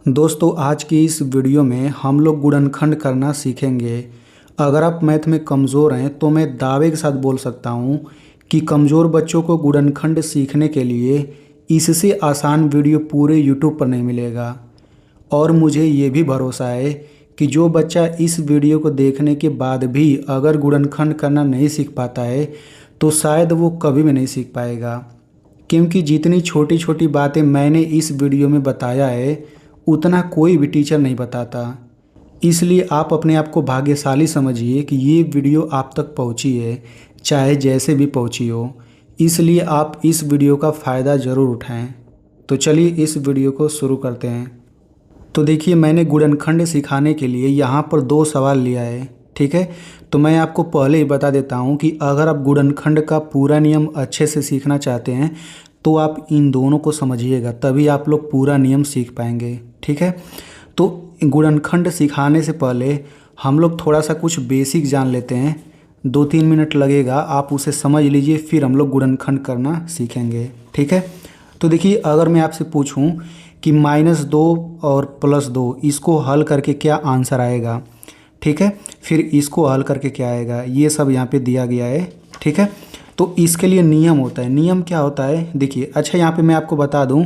दोस्तों आज की इस वीडियो में हम लोग गुणनखंड करना सीखेंगे। अगर आप मैथ में कमज़ोर हैं तो मैं दावे के साथ बोल सकता हूँ कि कमज़ोर बच्चों को गुणनखंड सीखने के लिए इससे आसान वीडियो पूरे यूट्यूब पर नहीं मिलेगा। और मुझे ये भी भरोसा है कि जो बच्चा इस वीडियो को देखने के बाद भी अगर गुणनखंड करना नहीं सीख पाता है तो शायद वो कभी भी नहीं सीख पाएगा, क्योंकि जितनी छोटी छोटी बातें मैंने इस वीडियो में बताया है उतना कोई भी टीचर नहीं बताता। इसलिए आप अपने आप को भाग्यशाली समझिए कि ये वीडियो आप तक पहुंची है, चाहे जैसे भी पहुंची हो। इसलिए आप इस वीडियो का फ़ायदा ज़रूर उठाएं। तो चलिए इस वीडियो को शुरू करते हैं। तो देखिए, मैंने गुणनखंड सिखाने के लिए यहाँ पर 2 सवाल लिया है, ठीक है। तो मैं आपको पहले ही बता देता हूँ कि अगर आप गुणनखंड का पूरा नियम अच्छे से सीखना चाहते हैं तो आप इन दोनों को समझिएगा, तभी आप लोग पूरा नियम सीख पाएंगे, ठीक है। तो गुणनखंड सिखाने से पहले हम लोग थोड़ा सा कुछ बेसिक जान लेते हैं। 2-3 मिनट लगेगा, आप उसे समझ लीजिए, फिर हम लोग गुणनखंड करना सीखेंगे, ठीक है। तो देखिए, अगर मैं आपसे पूछूं कि -2 और +2 इसको हल करके क्या आंसर आएगा, ठीक है, फिर इसको हल करके क्या आएगा, ये सब यहाँ पे दिया गया है, ठीक है। तो इसके लिए नियम होता है। नियम क्या होता है देखिए, अच्छा यहाँ पे मैं आपको बता दूँ,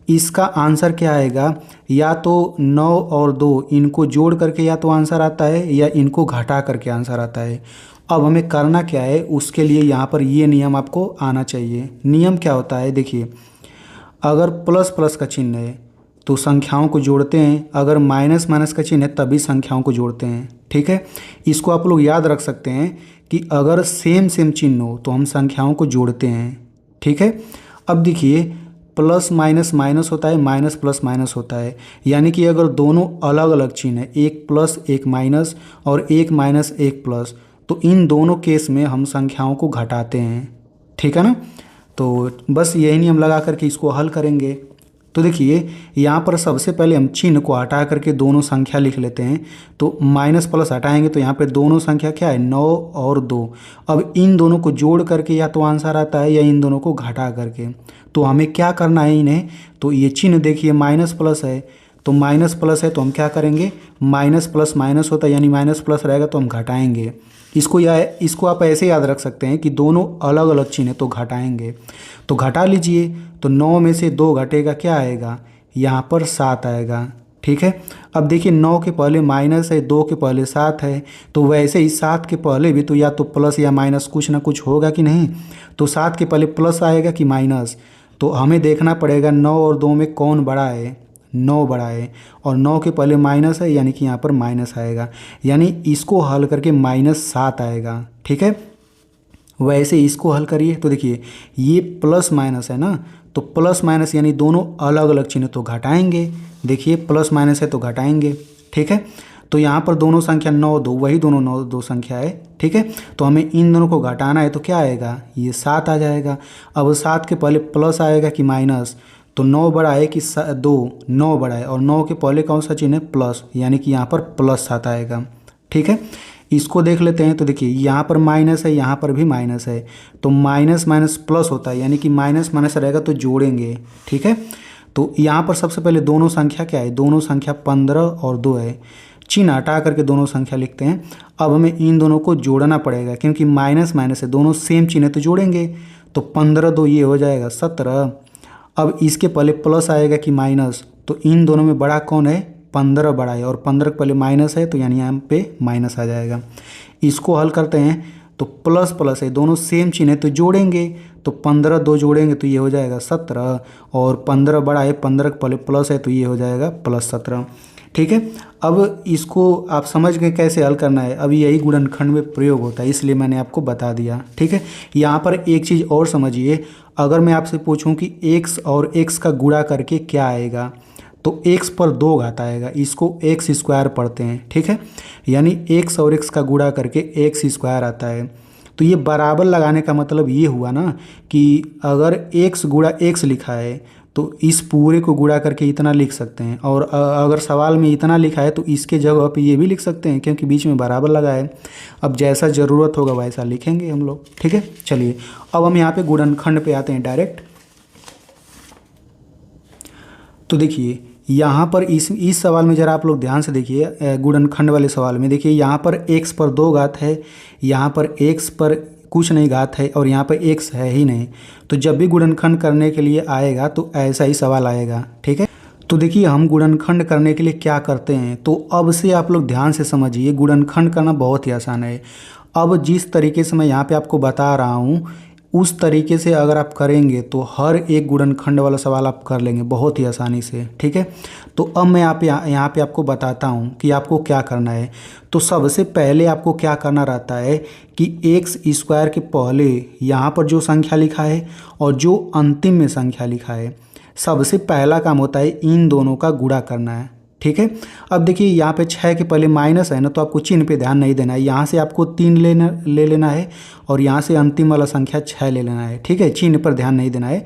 इसका आंसर क्या आएगा, या तो 9 और 2 इनको जोड़ करके या तो आंसर आता है या इनको घटा करके आंसर आता है। अब हमें करना क्या है, उसके लिए यहाँ पर ये नियम आपको आना चाहिए। नियम क्या होता है देखिए, अगर प्लस प्लस का चिन्ह है तो संख्याओं को जोड़ते हैं, अगर माइनस माइनस का चिन्ह है तभी संख्याओं को जोड़ते हैं, ठीक है। इसको आप लोग याद रख सकते हैं कि अगर सेम सेम चिन्ह हो तो हम संख्याओं को जोड़ते हैं, ठीक है। अब देखिए, प्लस माइनस माइनस होता है, माइनस प्लस माइनस होता है, यानी कि अगर दोनों अलग अलग चिन्ह है, एक प्लस एक माइनस और एक माइनस एक प्लस, तो इन दोनों केस में हम संख्याओं को घटाते हैं, ठीक है ना। तो बस यही नियम लगा करके इसको हल करेंगे। तो देखिए, यहाँ पर सबसे पहले हम चिन्ह को हटा करके दोनों संख्या लिख लेते हैं। तो माइनस प्लस हटाएंगे तो यहाँ पे दोनों संख्या क्या है, 9 और 2। अब इन दोनों को जोड़ करके या तो आंसर आता है या इन दोनों को घटा करके। तो हमें क्या करना है इन्हें, तो ये चिन्ह देखिए माइनस प्लस है, तो माइनस प्लस है तो हम क्या करेंगे, माइनस प्लस माइनस होता है, यानी माइनस प्लस रहेगा तो हम घटाएंगे इसको। या इसको आप ऐसे याद रख सकते हैं कि दोनों अलग अलग चिन्ह है तो घटाएंगे। तो घटा लीजिए, तो 9 में से 2 घटेगा, क्या आएगा, यहाँ पर 7 आएगा, ठीक है। अब देखिए, 9 के पहले माइनस है, 2 के पहले 7 है, तो वैसे ही 7 के पहले भी तो या तो प्लस या माइनस कुछ ना कुछ होगा कि नहीं। तो 7 के पहले प्लस आएगा कि माइनस, तो हमें देखना पड़ेगा 9 और 2 में कौन बड़ा है, 9 बड़ा है, और 9 के पहले माइनस है, यानी कि यहाँ पर माइनस आएगा, यानी इसको हल करके -7 आएगा, ठीक है। वैसे इसको हल करिए तो देखिए, ये प्लस माइनस है ना, तो प्लस माइनस यानी दोनों अलग अलग चिन्ह तो घटाएंगे। देखिए, प्लस माइनस है तो घटाएंगे, ठीक है। तो यहाँ पर दोनों संख्या 9 2 वही दोनों 9 2 संख्या है, ठीक है। तो हमें इन दोनों को घटाना है तो क्या आएगा, ये 7 आ जाएगा। अब 7 के पहले प्लस आएगा कि माइनस, तो 9 बड़ा है कि 2, 9 बड़ा है, और 9 के पहले कौन सा चिन्ह है, प्लस, यानी कि यहाँ पर +7 आएगा, ठीक है। इसको देख लेते हैं तो देखिए, यहाँ पर माइनस है, यहाँ पर भी माइनस है, तो माइनस माइनस प्लस होता है, यानी कि माइनस माइनस रहेगा तो जोड़ेंगे, ठीक है। तो यहाँ पर सबसे पहले दोनों संख्या क्या है, दोनों संख्या 15 और 2 है, चिन्ह हटा करके दोनों संख्या लिखते हैं। अब हमें इन दोनों को जोड़ना पड़ेगा, क्योंकि माइनस माइनस है, दोनों सेम चिन्ह है तो जोड़ेंगे। तो 15 2 ये हो जाएगा 17। अब इसके पहले प्लस आएगा कि माइनस, तो इन दोनों में बड़ा कौन है, 15 बड़ा है, और 15 के पहले माइनस है तो यानी यहाँ पे माइनस आ जाएगा। इसको हल करते हैं तो प्लस प्लस है, दोनों सेम चिन्ह है तो जोड़ेंगे। तो 15 2 जोड़ेंगे तो ये हो जाएगा 17, और 15 बड़ा है, 15 के पहले प्लस है तो ये हो जाएगा +17, ठीक है। अब इसको आप समझ गए कैसे हल करना है। अब यही गुणनखंड में प्रयोग होता है, इसलिए मैंने आपको बता दिया, ठीक है। यहाँ पर एक चीज़ और समझिए, अगर मैं आपसे पूछूं कि x और x का गुणा करके क्या आएगा, तो x पर 2 घात आएगा, इसको x² पढ़ते हैं, ठीक है। यानी x और x का गुणा करके x² आता है। तो ये बराबर लगाने का मतलब ये हुआ ना कि अगर x गुणा x लिखा है तो इस पूरे को गुणा करके इतना लिख सकते हैं, और अगर सवाल में इतना लिखा है तो इसके जगह पे ये भी लिख सकते हैं, क्योंकि बीच में बराबर लगा है। अब जैसा ज़रूरत होगा वैसा लिखेंगे हम लोग, ठीक है। चलिए, अब हम यहाँ पे गुणनखंड पे आते हैं डायरेक्ट। तो देखिए, यहाँ पर इस सवाल में ज़रा आप लोग ध्यान से देखिए, गुणनखंड वाले सवाल में देखिए, यहाँ पर x पर 2 घात है, यहाँ पर x पर कुछ नहीं घात है और यहाँ पर x है ही नहीं। तो जब भी गुणनखंड करने के लिए आएगा तो ऐसा ही सवाल आएगा, ठीक है। तो देखिए हम गुणनखंड करने के लिए क्या करते हैं, तो अब से आप लोग ध्यान से समझिए, गुणनखंड करना बहुत ही आसान है। अब जिस तरीके से मैं यहाँ पे आपको बता रहा हूँ उस तरीके से अगर आप करेंगे तो हर एक गुणनखंड वाला सवाल आप कर लेंगे बहुत ही आसानी से, ठीक है। तो अब मैं यहाँ पे आपको बताता हूँ कि आपको क्या करना है। तो सबसे पहले आपको क्या करना रहता है कि एक्स स्क्वायर के पहले यहाँ पर जो संख्या लिखा है और जो अंतिम में संख्या लिखा है, सबसे पहला काम होता है इन दोनों का गुणा करना है, ठीक है। अब देखिए यहाँ पे 6 के पहले माइनस है ना, तो आपको चिन्ह पे ध्यान नहीं देना है। यहाँ से आपको 3 ले लेना है और यहाँ से अंतिम वाला संख्या 6 ले लेना है, ठीक है। चिन्ह पर ध्यान नहीं देना है,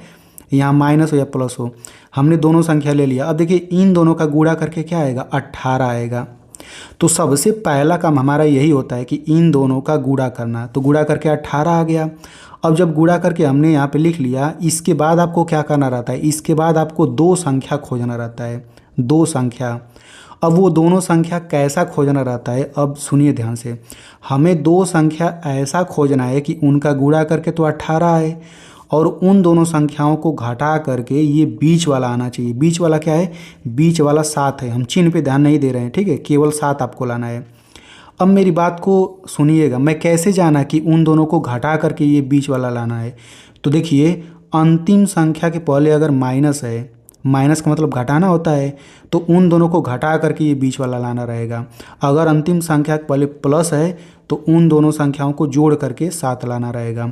यहाँ माइनस हो या प्लस हो, हमने दोनों संख्या ले लिया। अब देखिए इन दोनों का गुणा करके क्या आएगा, 18 आएगा। तो सबसे पहला काम हमारा यही होता है कि इन दोनों का गुणा करना। तो गुणा करके 18 आ गया। अब जब गुणा करके हमने यहाँ पे लिख लिया, इसके बाद आपको क्या करना रहता है, इसके बाद आपको 2 संख्या खोजना रहता है, 2 संख्या। अब वो दोनों संख्या कैसा खोजना रहता है, अब सुनिए ध्यान से। हमें 2 संख्या ऐसा खोजना है कि उनका गुणा करके तो 18 आए और उन दोनों संख्याओं को घटा करके ये बीच वाला आना चाहिए। बीच वाला क्या है, बीच वाला 7 है। हम चिन्ह पे ध्यान नहीं दे रहे हैं, ठीक है, केवल 7 आपको लाना है। अब मेरी बात को सुनिएगा, मैं कैसे जाना कि उन दोनों को घटा करके ये बीच वाला लाना है। तो देखिए अंतिम संख्या के पहले अगर माइनस है, माइनस का मतलब घटाना होता है, तो उन दोनों को घटा करके ये बीच वाला लाना रहेगा। अगर अंतिम संख्या के पहले प्लस है तो उन दोनों संख्याओं को जोड़ करके 7 लाना रहेगा।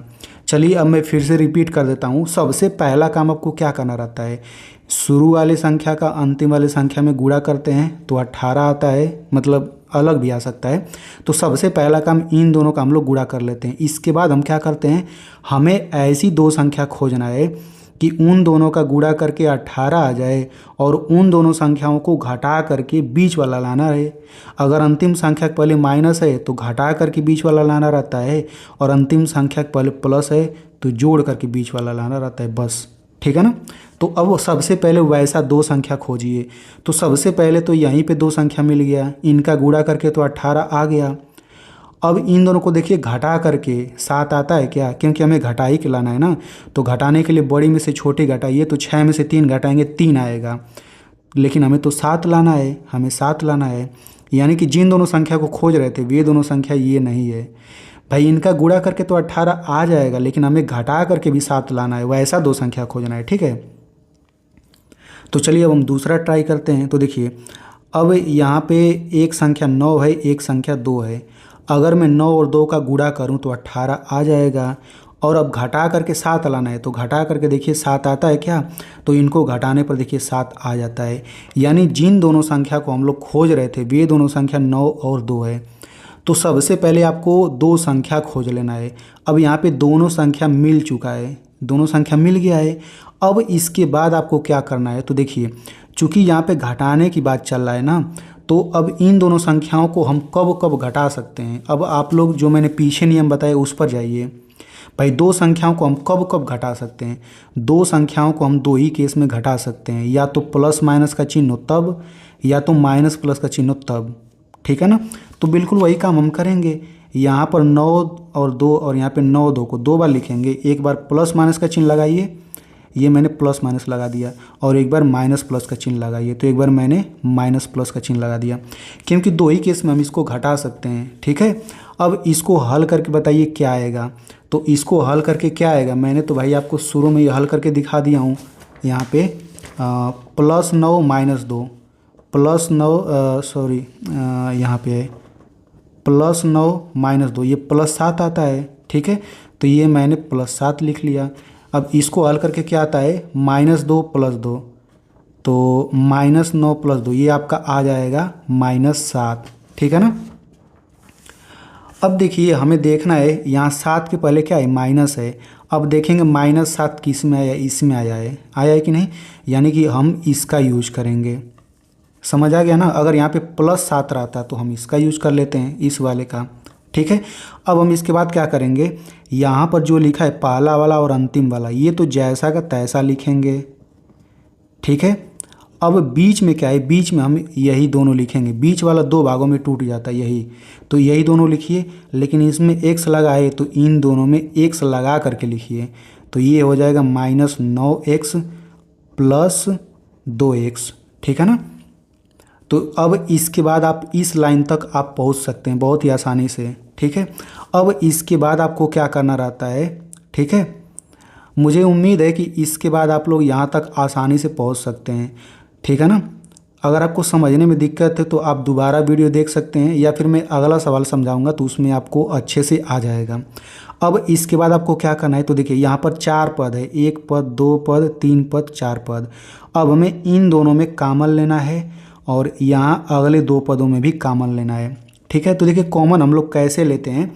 चलिए अब मैं फिर से रिपीट कर देता हूँ। सबसे पहला काम आपको क्या करना रहता है, शुरू वाले संख्या का अंतिम वाले संख्या में गुणा करते हैं तो 18 आता है, मतलब अलग भी आ सकता है। तो सबसे पहला काम इन दोनों का हम लोग गुणा कर लेते हैं। इसके बाद हम क्या करते हैं, हमें ऐसी 2 संख्या खोजना है कि उन दोनों का गुणा करके 18 आ जाए और उन दोनों संख्याओं को घटा करके बीच वाला लाना है। अगर अंतिम संख्या के पहले माइनस है तो घटा करके बीच वाला लाना रहता है और अंतिम संख्या के पहले प्लस है तो जोड़ करके बीच वाला लाना रहता है, बस, ठीक है ना। तो अब सबसे पहले वैसा 2 संख्या खोजिए। तो सबसे पहले तो यहीं पे 2 संख्या मिल गया, इनका गुणा करके तो 18 आ गया। अब इन दोनों को देखिए घटा करके 7 आता है क्या, क्योंकि हमें घटा ही के लाना है ना। तो घटाने के लिए बड़ी में से छोटी घटाइए, तो 6 में से 3 घटाएंगे 3 आएगा, लेकिन हमें तो 7 लाना है, हमें 7 लाना है। यानी कि जिन दोनों संख्या को खोज रहे थे वे दोनों संख्या ये नहीं है भाई। इनका गुणा करके तो 18 आ जाएगा, लेकिन हमें घटा करके भी 7 लाना है, वैसा 2 संख्या खोजना है, ठीक है। तो चलिए अब हम दूसरा ट्राई करते हैं। तो देखिए अब यहाँ पे एक संख्या 9 है, एक संख्या 2 है। अगर मैं 9 और 2 का गुणा करूँ तो 18 आ जाएगा और अब घटा करके 7 लाना है। तो घटा करके देखिए 7 आता है क्या, तो इनको घटाने पर देखिए 7 आ जाता है। यानी जिन दोनों संख्या को हम लोग खोज रहे थे वे दोनों संख्या 9 और 2 है। तो सबसे पहले आपको 2 संख्या खोज लेना है। अब यहाँ पे दोनों संख्या मिल चुका है, दोनों संख्या मिल गया है। अब इसके बाद आपको क्या करना है, तो देखिए चूँकि यहाँ पे घटाने की बात चल रहा है ना, तो अब इन दोनों संख्याओं को हम कब कब घटा सकते हैं। अब आप लोग जो मैंने पीछे नियम बताए उस पर जाइए भाई। 2 संख्याओं को हम कब कब घटा सकते हैं, 2 संख्याओं को हम 2 ही केस में घटा सकते हैं, या तो प्लस माइनस का चिन्ह हो तब, या तो माइनस प्लस का चिन्ह हो तब, ठीक है ना। तो बिल्कुल वही काम हम करेंगे। यहाँ पर 9 और 2 और यहाँ पे 9 2 को 2 बार लिखेंगे। एक बार प्लस माइनस का चिन्ह लगाइए, ये मैंने प्लस माइनस लगा दिया, और एक बार माइनस प्लस का चिन्ह लगाइए, तो एक बार मैंने माइनस प्लस का चिन्ह लगा दिया, क्योंकि 2 ही केस में हम इसको घटा सकते हैं, ठीक है। अब इसको हल करके बताइए क्या आएगा। तो इसको हल करके क्या आएगा, मैंने तो भाई आपको शुरू में ये हल करके दिखा दिया हूँ। यहाँ पे +9 -2 +9 सॉरी यहाँ पे है +9 -2, ये +7 आता है, ठीक है। तो ये मैंने +7 लिख लिया। अब इसको हल करके क्या आता है, -2 + 2, तो -9 + 2 ये आपका आ जाएगा -7, ठीक है ना। अब देखिए हमें देखना है यहाँ 7 के पहले क्या है, माइनस है। अब देखेंगे -7 किस में आया, इसमें आया है कि नहीं, यानी कि हम इसका यूज करेंगे। समझ आ गया ना। अगर यहाँ पे +7 रहता तो हम इसका यूज कर लेते हैं, इस वाले का, ठीक है। अब हम इसके बाद क्या करेंगे, यहाँ पर जो लिखा है पहला वाला और अंतिम वाला, ये तो जैसा का तैसा लिखेंगे, ठीक है। अब बीच में क्या है, बीच में हम यही दोनों लिखेंगे, बीच वाला दो भागों में टूट जाता है यही, तो यही दोनों लिखिए। लेकिन इसमें एक्स लगा है तो इन दोनों में एक्स लगा करके लिखिए, तो ये हो जाएगा -9x + 2x, ठीक है ना। तो अब इसके बाद आप इस लाइन तक आप पहुंच सकते हैं बहुत ही आसानी से, ठीक है। अब इसके बाद आपको क्या करना रहता है, ठीक है। मुझे उम्मीद है कि इसके बाद आप लोग यहाँ तक आसानी से पहुँच सकते हैं, ठीक है ना। अगर आपको समझने में दिक्कत है तो आप दोबारा वीडियो देख सकते हैं, या फिर मैं अगला सवाल समझाऊंगा तो उसमें आपको अच्छे से आ जाएगा। अब इसके बाद आपको क्या करना है, तो देखिए यहाँ पर 4 पद है, 1 पद, 2 पद, 3 पद, 4 पद। अब हमें इन दोनों में कॉमन लेना है और यहाँ अगले 2 पदों में भी कॉमन लेना है, ठीक है। तो देखिए कॉमन हम लोग कैसे लेते हैं,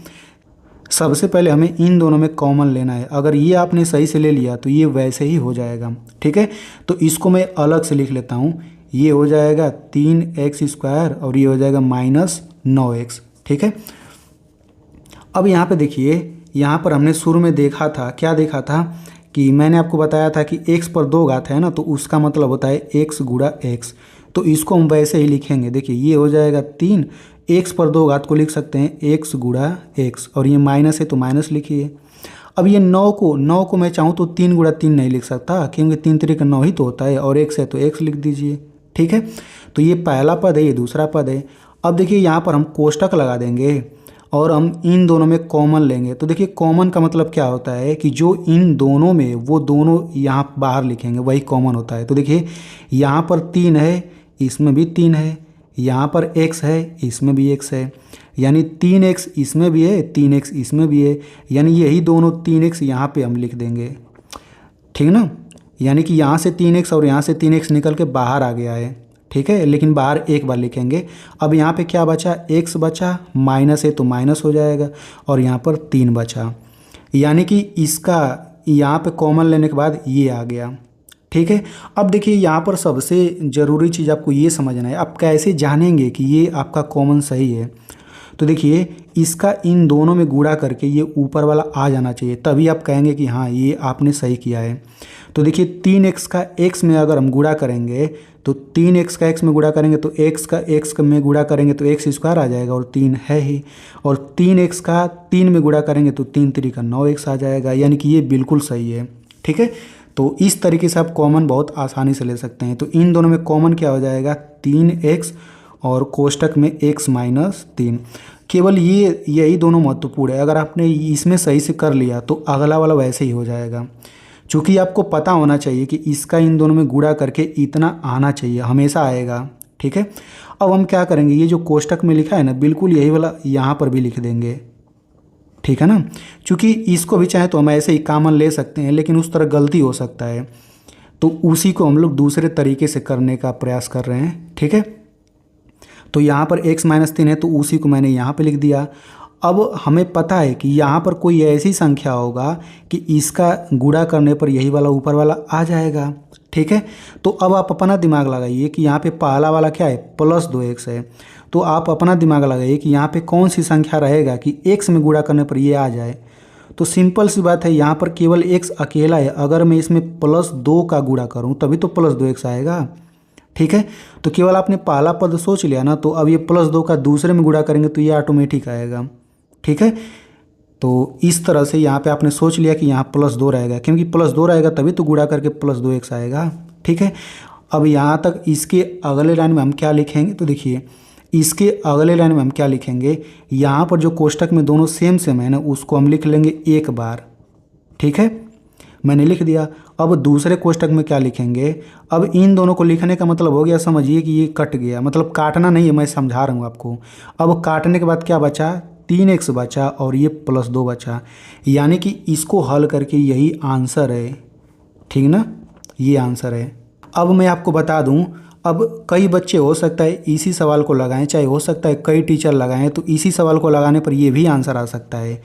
सबसे पहले हमें इन दोनों में कॉमन लेना है। अगर ये आपने सही से ले लिया तो ये वैसे ही हो जाएगा, ठीक है। तो इसको मैं अलग से लिख लेता हूँ, ये हो जाएगा 3x² और ये हो जाएगा -9x, ठीक है। अब यहाँ पे देखिए, यहाँ पर हमने शुरू में देखा था, क्या देखा था कि मैंने आपको बताया था कि x पर 2 घात है ना, तो उसका मतलब होता है x गुणा x। तो इसको हम वैसे ही लिखेंगे, देखिए ये हो जाएगा 3, x पर 2 घात को लिख सकते हैं x गुणा x, और ये माइनस है तो माइनस लिखिए। अब ये 9 को मैं चाहूँ तो 3 गुणा 3 नहीं लिख सकता, क्योंकि 3 3 9 ही तो होता है, और x है तो x लिख दीजिए, ठीक है। तो ये पहला पद है, ये दूसरा पद है। अब देखिए यहाँ पर हम कोष्टक लगा देंगे और हम इन दोनों में कॉमन लेंगे। तो देखिए कॉमन का मतलब क्या होता है कि जो इन दोनों में, वो दोनों यहाँ बाहर लिखेंगे, वही कॉमन होता है। तो देखिए यहाँ पर 3 है, इसमें भी 3 है, यहाँ पर x है, इसमें भी x है, यानी 3x इसमें भी है, 3x इसमें भी है, यानी यही दोनों 3x यहाँ पे हम लिख देंगे, ठीक ना। यानी कि यहाँ से 3x और यहाँ से 3x निकल के बाहर आ गया है, ठीक है, लेकिन बाहर एक बार लिखेंगे। अब यहाँ पे क्या बचा, x बचा, माइनस है तो माइनस हो जाएगा, और यहाँ पर 3 बचा, यानी कि इसका यहाँ पे कॉमन लेने के बाद ये आ गया, ठीक है। अब देखिए यहाँ पर सबसे ज़रूरी चीज़ आपको ये समझना है, आप कैसे जानेंगे कि ये आपका कॉमन सही है। तो देखिए इसका इन दोनों में गुणा करके ये ऊपर वाला आ जाना चाहिए, तभी आप कहेंगे कि हाँ ये आपने सही किया है। तो देखिए 3x का x में अगर हम गुणा करेंगे तो 3x का x में गुणा करेंगे तो x का x में गुणा करेंगे तो x² आ जाएगा, और 3 है ही, और 3x का 3 में गुणा करेंगे तो 3 3 का 9x आ जाएगा, यानी कि ये बिल्कुल सही है, ठीक है। तो इस तरीके से आप कॉमन बहुत आसानी से ले सकते हैं। तो इन दोनों में कॉमन क्या हो जाएगा, 3x, और कोष्टक में x - 3। केवल यही दोनों महत्वपूर्ण है। अगर आपने इसमें सही से कर लिया तो अगला वाला वैसे ही हो जाएगा। चूँकि आपको पता होना चाहिए कि इसका इन दोनों में गुणा करके इतना आना चाहिए, हमेशा आएगा, ठीक है। अब हम क्या करेंगे, ये जो कोष्टक में लिखा है ना, बिल्कुल यही वाला यहाँ पर भी लिख देंगे, ठीक है ना। चूँकि इसको भी चाहे तो हम ऐसे ही कॉमन ले सकते हैं, लेकिन उस तरह गलती हो सकता है, तो उसी को हम लोग दूसरे तरीके से करने का प्रयास कर रहे हैं, ठीक है। तो यहाँ पर x - 3 है तो उसी को मैंने यहाँ पे लिख दिया। अब हमें पता है कि यहाँ पर कोई ऐसी संख्या होगा कि इसका गुणा करने पर यही वाला ऊपर वाला आ जाएगा, ठीक है। तो अब आप अपना दिमाग लगाइए कि यहाँ पे पहला वाला क्या है, +2x है। तो आप अपना दिमाग लगाइए कि यहाँ पे कौन सी संख्या रहेगा कि x में गुणा करने पर ये आ जाए। तो सिंपल सी बात है, यहाँ पर केवल x अकेला है, अगर मैं इसमें +2 का गुणा करूँ तभी तो +2x आएगा, ठीक है। तो केवल आपने पहला पद सोच लिया ना, तो अब ये +2 का दूसरे में गुणा करेंगे तो ये ऑटोमेटिक आएगा, ठीक है। तो इस तरह से यहाँ पे आपने सोच लिया कि यहाँ +2 रहेगा, क्योंकि +2 रहेगा तभी तो गुणा करके +2x आएगा, ठीक है। अब यहाँ तक इसके अगले लाइन में हम क्या लिखेंगे, तो देखिए इसके अगले लाइन में हम क्या लिखेंगे, यहाँ पर जो कोष्टक में दोनों सेम है ना, उसको हम लिख लेंगे एक बार, ठीक है, मैंने लिख दिया। अब दूसरे कोष्टक में क्या लिखेंगे, अब इन दोनों को लिखने का मतलब हो गया, समझिए कि ये कट गया, मतलब काटना नहीं है, मैं समझा रहा हूँ आपको। अब काटने के बाद क्या बचा, 3x बचा और ये +2 बचा, यानी कि इसको हल करके यही आंसर है, ठीक ना, ये आंसर है। अब मैं आपको बता दूं, अब कई बच्चे हो सकता है इसी सवाल को लगाएं, चाहे हो सकता है कई टीचर लगाएं, तो इसी सवाल को लगाने पर ये भी आंसर आ सकता है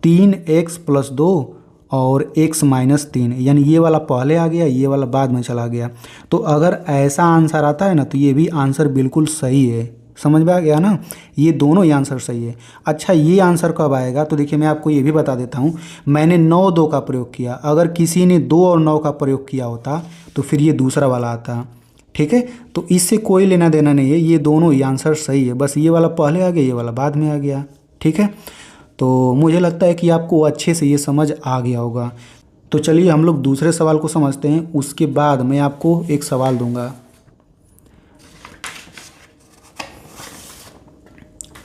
3x + 2 और x - 3, यानी ये वाला पहले आ गया, ये वाला बाद में चला गया। तो अगर ऐसा आंसर आता है ना, तो ये भी आंसर बिल्कुल सही है, समझ में आ गया ना, ये दोनों ही आंसर सही है। अच्छा ये आंसर कब आएगा, तो देखिए मैं आपको ये भी बता देता हूँ, मैंने 9 2 का प्रयोग किया, अगर किसी ने 2 और 9 का प्रयोग किया होता तो फिर ये दूसरा वाला आता, ठीक है। तो इससे कोई लेना देना नहीं है, ये दोनों ही आंसर सही है, बस ये वाला पहले आ गया, ये वाला बाद में आ गया। ठीक है, तो मुझे लगता है कि आपको अच्छे से ये समझ आ गया होगा। तो चलिए हम लोग दूसरे सवाल को समझते हैं, उसके बाद मैं आपको एक सवाल दूंगा।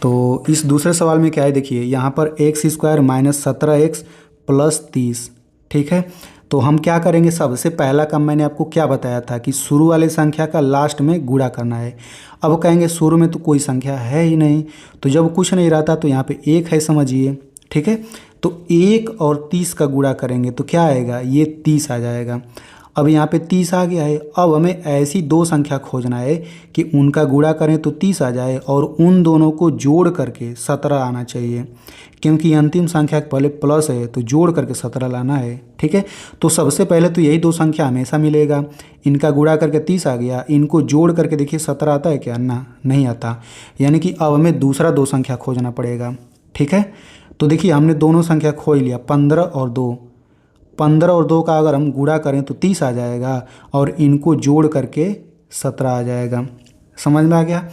तो इस दूसरे सवाल में क्या है, देखिए यहाँ पर x square minus 17x plus 30। ठीक है, तो हम क्या करेंगे, सबसे पहला काम मैंने आपको क्या बताया था कि शुरू वाले संख्या का लास्ट में गुणा करना है। अब कहेंगे शुरू में तो कोई संख्या है ही नहीं, तो जब कुछ नहीं रहता तो यहाँ पे एक है समझिए। ठीक है, तो 1 और 30 का गुणा करेंगे तो क्या आएगा, ये 30 आ जाएगा। अब यहाँ पे 30 आ गया है। अब हमें ऐसी दो संख्या खोजना है कि उनका गुणा करें तो 30 आ जाए और उन दोनों को जोड़ करके 17 आना चाहिए, क्योंकि अंतिम संख्या के पहले प्लस है तो जोड़ करके 17 लाना है। ठीक है, तो सबसे पहले तो यही दो संख्या हमेशा मिलेगा। इनका गुणा करके 30 आ गया, इनको जोड़ करके देखिए 17 आता है क्या, ना नहीं आता। यानी कि अब हमें दूसरा दो संख्या खोजना पड़ेगा। ठीक है, तो देखिए हमने दोनों संख्या खोज लिया, 15 और 2। 15 और 2 का अगर हम गुणा करें तो 30 आ जाएगा और इनको जोड़ करके 17 आ जाएगा। समझ में आ गया।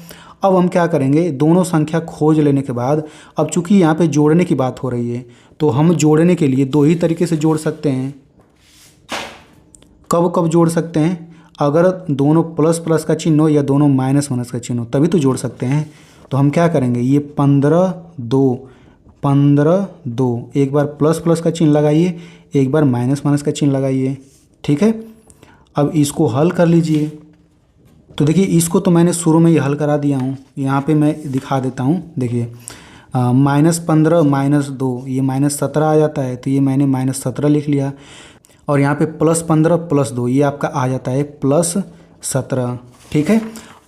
अब हम क्या करेंगे, दोनों संख्या खोज लेने के बाद, अब चूंकि यहाँ पे जोड़ने की बात हो रही है तो हम जोड़ने के लिए दो ही तरीके से जोड़ सकते हैं। कब कब जोड़ सकते हैं, अगर दोनों प्लस प्लस का चिन्ह हो या दोनों माइनस माइनस का चिन्ह हो तभी तो जोड़ सकते हैं। तो हम क्या करेंगे, ये 15 2, एक बार प्लस प्लस का चिन्ह लगाइए, एक बार माइनस माइनस का चिन्ह लगाइए। ठीक है, अब इसको हल कर लीजिए। तो देखिए इसको तो मैंने शुरू में ही हल करा दिया हूँ, यहाँ पे मैं दिखा देता हूँ। देखिए -15 -2 ये -17 आ जाता है, तो ये मैंने -17 लिख लिया। और यहाँ पे +15 + 2 ये आपका आ जाता है +17। ठीक है,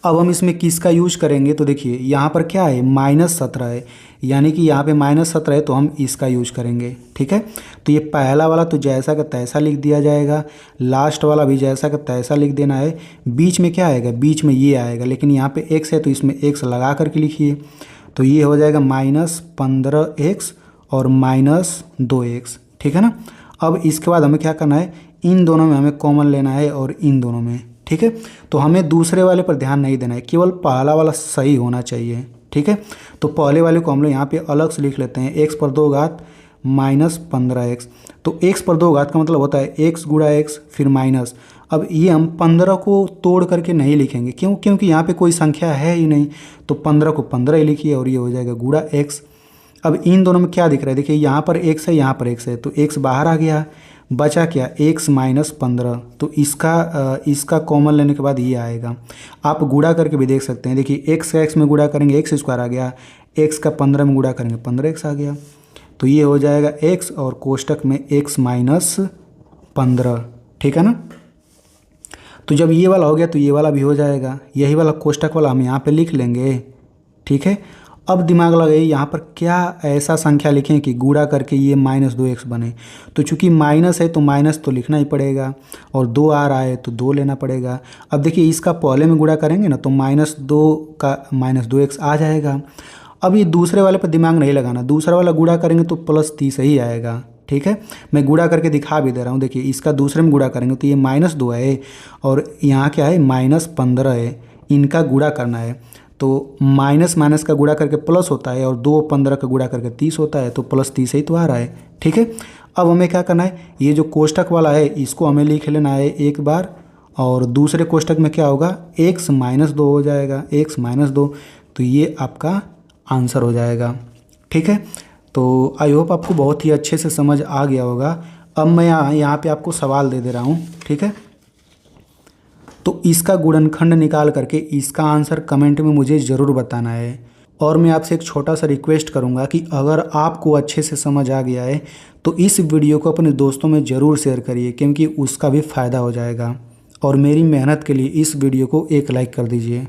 अब हम इसमें किसका यूज करेंगे, तो देखिए यहाँ पर क्या है, -17 है, यानी कि यहाँ पे -17 है तो हम इसका यूज करेंगे। ठीक है, तो ये पहला वाला तो जैसा का तैसा लिख दिया जाएगा, लास्ट वाला भी जैसा का तैसा लिख देना है। बीच में क्या आएगा, बीच में ये आएगा, लेकिन यहाँ पे x है तो इसमें x लगा करके लिखिए। तो ये हो जाएगा -15x और -2x। ठीक है ना। अब इसके बाद हमें क्या करना है, इन दोनों में हमें कॉमन लेना है और इन दोनों में। ठीक है, तो हमें दूसरे वाले पर ध्यान नहीं देना है, केवल पहला वाला सही होना चाहिए। ठीक है, तो पहले वाले को हम लोग यहाँ पे अलग से लिख लेते हैं, x पर 2 घात -15x। तो x पर 2 घात का मतलब होता है x गुणा x फिर माइनस। अब ये हम 15 को तोड़ करके नहीं लिखेंगे, क्यों, क्योंकि यहाँ पे कोई संख्या है ही नहीं, तो 15 को 15 ही लिखिए और ये हो जाएगा गुणा x। अब इन दोनों में क्या दिख रहा है, देखिए यहाँ पर x है, यहाँ पर x है, तो x बाहर आ गया, बचा क्या, x -15। तो इसका कॉमन लेने के बाद ये आएगा। आप गुणा करके भी देख सकते हैं, देखिए x का x में गुणा करेंगे x स्क्वायर आ गया, x का 15 में गुणा करेंगे 15x आ गया। तो ये हो जाएगा x और कोष्टक में x -15। ठीक है ना। तो जब ये वाला हो गया तो ये वाला भी हो जाएगा, यही वाला कोष्टक वाला हम यहाँ पे लिख लेंगे। ठीक है, अब दिमाग लगाइए, यहाँ पर क्या ऐसा संख्या लिखें कि गुणा करके ये -2x बने। तो चूंकि माइनस है तो माइनस तो लिखना ही पड़ेगा, और 2 आ रहा है तो 2 लेना पड़ेगा। अब देखिए इसका पहले में गुणा करेंगे ना तो -2 का -2x आ जाएगा। अब ये दूसरे वाले पर दिमाग नहीं लगाना, दूसरा वाला गुणा करेंगे तो +30 ही आएगा। ठीक है, मैं गुणा करके दिखा भी दे रहा हूँ। देखिए इसका दूसरे में गुणा करेंगे तो ये -2 है और यहाँ क्या है -15 है, इनका गुणा करना है। तो माइनस माइनस का गुणा करके प्लस होता है और 2 15 का गुणा करके 30 होता है, तो +30 ही तो आ रहा है। ठीक है, अब हमें क्या करना है, ये जो कोष्टक वाला है इसको हमें लिख लेना है एक बार, और दूसरे कोष्टक में क्या होगा, x -2 हो जाएगा, x -2। तो ये आपका आंसर हो जाएगा। ठीक है, तो आई होप आपको बहुत ही अच्छे से समझ आ गया होगा। अब मैं यहाँ पे आपको सवाल दे दे रहा हूँ। ठीक है, तो इसका गुणनखंड निकाल करके इसका आंसर कमेंट में मुझे ज़रूर बताना है। और मैं आपसे एक छोटा सा रिक्वेस्ट करूंगा कि अगर आपको अच्छे से समझ आ गया है तो इस वीडियो को अपने दोस्तों में ज़रूर शेयर करिए, क्योंकि उसका भी फ़ायदा हो जाएगा। और मेरी मेहनत के लिए इस वीडियो को एक लाइक कर दीजिए।